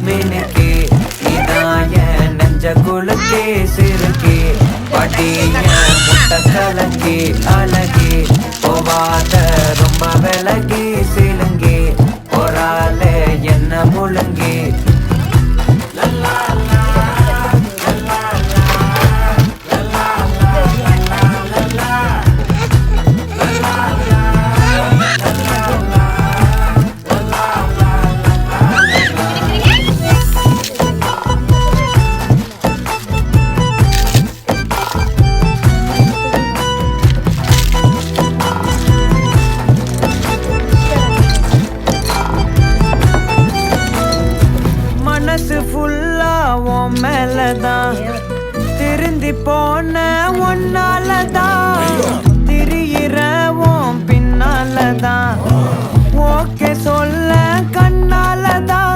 மினுக்கே இதாய நெஞ்ச குலுக்கே சிறுக்கே படிய முட்ட கலக்கே அழகே போவாத ரொம்ப விலகி சிலுங்கே போரால என்ன முழுங்கே மனசு ஃபுல்லா உன் மேலதான் திருந்தி போன ஒன்னாலதான் திரியிற உன் பின்னாலதான் ஓகே சொல்ல கண்ணாலதான்